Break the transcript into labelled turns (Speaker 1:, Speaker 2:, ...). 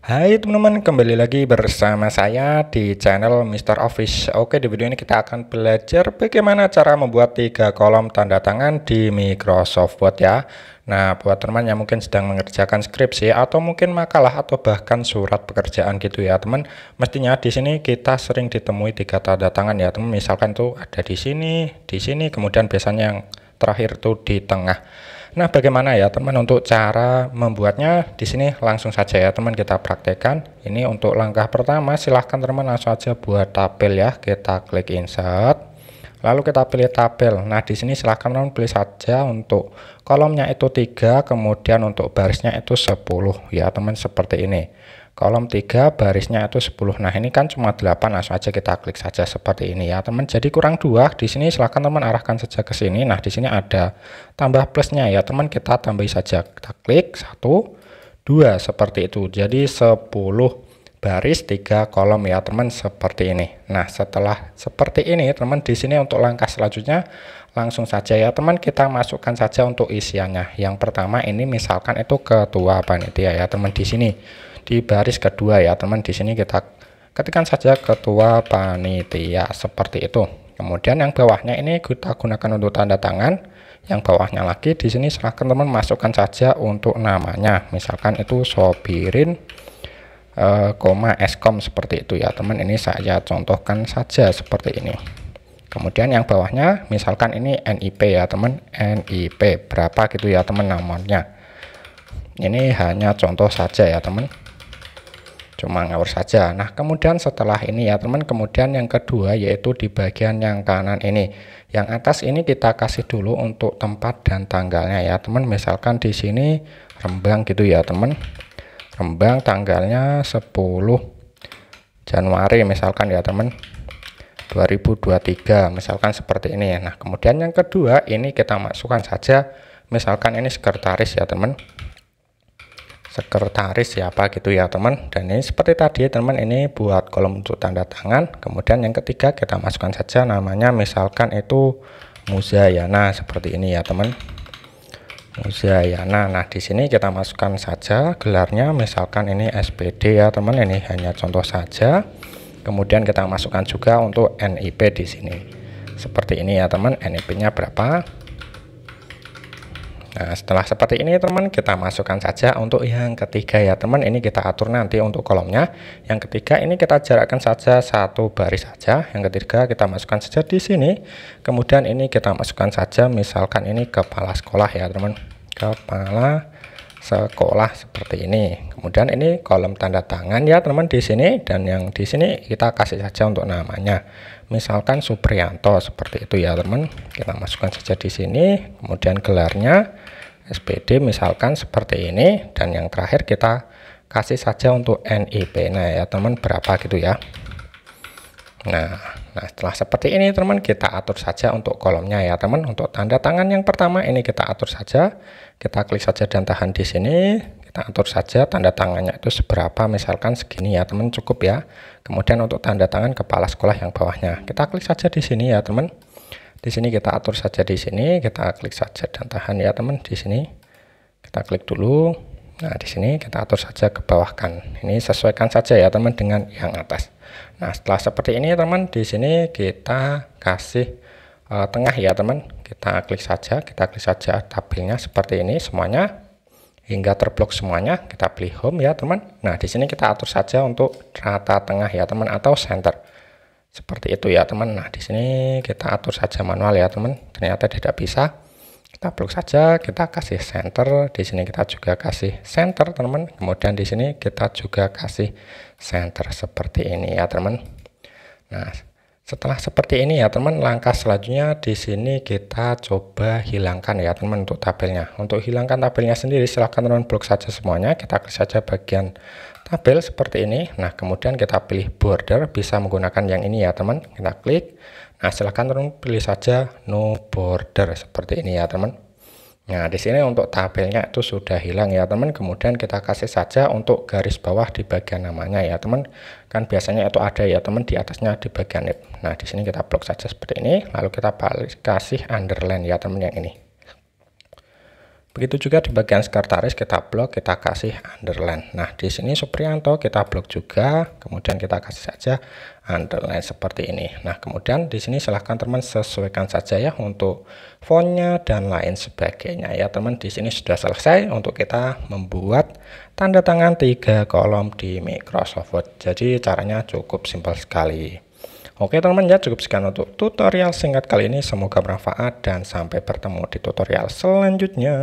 Speaker 1: Hai teman-teman, kembali lagi bersama saya di channel Mr. Office. Oke, di video ini kita akan belajar bagaimana cara membuat 3 kolom tanda tangan di Microsoft Word ya. Nah, buat teman yang mungkin sedang mengerjakan skripsi atau mungkin makalah atau bahkan surat pekerjaan gitu ya, teman. Mestinya di sini kita sering ditemui 3 tanda tangan ya, teman. Misalkan tuh ada di sini, kemudian biasanya yang terakhir tuh di tengah. Nah, bagaimana ya teman untuk cara membuatnya? Di sini langsung saja ya teman kita praktekkan. Ini untuk langkah pertama, silahkan teman langsung saja buat tabel ya. Kita klik insert, lalu kita pilih tabel. Nah, di sini silahkan teman pilih saja untuk kolomnya itu 3, kemudian untuk barisnya itu 10 ya teman, seperti ini. Kolom 3 barisnya itu 10. Nah, ini kan cuma 8, langsung aja kita klik saja seperti ini ya teman. Jadi kurang 2. Di sini silahkan teman arahkan saja ke sini. Nah, di sini ada tambah plusnya ya teman, kita tambahi saja. Kita klik 1 2 seperti itu. Jadi 10 baris 3 kolom ya teman, seperti ini. Nah, setelah seperti ini teman, di sini untuk langkah selanjutnya langsung saja ya teman, kita masukkan saja untuk isiannya. Yang pertama ini misalkan itu ketua panitia ya teman, di sini di baris kedua ya teman, di sini kita ketikkan saja ketua panitia seperti itu. Kemudian yang bawahnya ini kita gunakan untuk tanda tangan. Yang bawahnya lagi di sini silahkan teman masukkan saja untuk namanya. Misalkan itu Sobirin Eskom seperti itu ya teman. Ini saya contohkan saja seperti ini. Kemudian yang bawahnya misalkan ini NIP ya teman, NIP berapa gitu ya teman nomornya. Ini hanya contoh saja ya teman, cuma ngawur saja. Nah, kemudian setelah ini ya teman, kemudian yang kedua yaitu di bagian yang kanan ini. Yang atas ini kita kasih dulu untuk tempat dan tanggalnya ya teman. Misalkan di sini Rembang gitu ya teman. Rembang tanggalnya 10 Januari misalkan ya teman, 2023 misalkan seperti ini. Nah, kemudian yang kedua ini kita masukkan saja misalkan ini sekretaris ya teman, sekretaris siapa gitu ya teman. Dan ini seperti tadi teman, ini buat kolom untuk tanda tangan. Kemudian yang ketiga kita masukkan saja namanya, misalkan itu Muzayana seperti ini ya teman, Muzayana. Nah, di sini kita masukkan saja gelarnya, misalkan ini SPD ya teman, ini hanya contoh saja. Kemudian kita masukkan juga untuk NIP di sini seperti ini ya teman, NIP-nya berapa. Nah, setelah seperti ini teman, kita masukkan saja untuk yang ketiga ya teman. Ini kita atur nanti untuk kolomnya. Yang ketiga ini kita jarakkan saja 1 baris saja. Yang ketiga kita masukkan saja di sini. Kemudian ini kita masukkan saja misalkan ini kepala sekolah ya teman, kepala sekolah seperti ini. Kemudian ini kolom tanda tangan ya teman di sini, dan yang di sini kita kasih saja untuk namanya. Misalkan Supriyanto seperti itu ya teman. Kita masukkan saja di sini. Kemudian gelarnya SPD misalkan seperti ini, dan yang terakhir kita kasih saja untuk NIP. Nah ya teman, berapa gitu ya. Nah, setelah seperti ini teman, kita atur saja untuk kolomnya ya teman. Untuk tanda tangan yang pertama ini kita atur saja. Kita klik saja dan tahan di sini. Kita atur saja tanda tangannya itu seberapa, misalkan segini ya teman, cukup ya. Kemudian untuk tanda tangan kepala sekolah yang bawahnya, kita klik saja di sini ya teman. Di sini kita atur saja di sini, kita klik saja dan tahan ya teman. Di sini kita klik dulu. Nah, di sini kita atur saja ke bawahkan. Ini sesuaikan saja ya teman dengan yang atas. Nah, setelah seperti ini teman, di sini kita kasih tengah ya teman. Kita klik saja tabelnya seperti ini semuanya hingga terblok semuanya. Kita pilih home ya teman. Nah, di sini kita atur saja untuk rata tengah ya teman, atau center. Seperti itu ya teman. Nah, di sini kita atur saja manual ya teman. Ternyata tidak bisa. Kita blok saja, kita kasih center. Di sini kita juga kasih center teman. Kemudian di sini kita juga kasih center seperti ini ya teman. Nah, setelah seperti ini ya teman, langkah selanjutnya di sini kita coba hilangkan ya teman untuk tabelnya. Untuk hilangkan tabelnya sendiri silahkan teman blok saja semuanya. Kita klik saja bagian tabel seperti ini. Nah, kemudian kita pilih border, bisa menggunakan yang ini ya teman. Kita klik. Nah, silahkan teman pilih saja no border seperti ini ya teman. Nah, di sini untuk tabelnya itu sudah hilang ya teman. Kemudian kita kasih saja untuk garis bawah di bagian namanya ya teman. Kan biasanya itu ada ya teman di atasnya di bagian nib. Nah, di sini kita blok saja seperti ini. Lalu kita kasih underline ya teman yang ini. Begitu juga di bagian sekretaris kita blok, kita kasih underline. Nah, di sini Supriyanto kita blok juga, kemudian kita kasih saja underline seperti ini. Nah, kemudian di sini silahkan teman sesuaikan saja ya untuk fontnya dan lain sebagainya ya teman. Di sini sudah selesai untuk kita membuat tanda tangan 3 kolom di Microsoft Word. Jadi caranya cukup simpel sekali. Oke teman-teman ya, cukup sekian untuk tutorial singkat kali ini, semoga bermanfaat dan sampai bertemu di tutorial selanjutnya.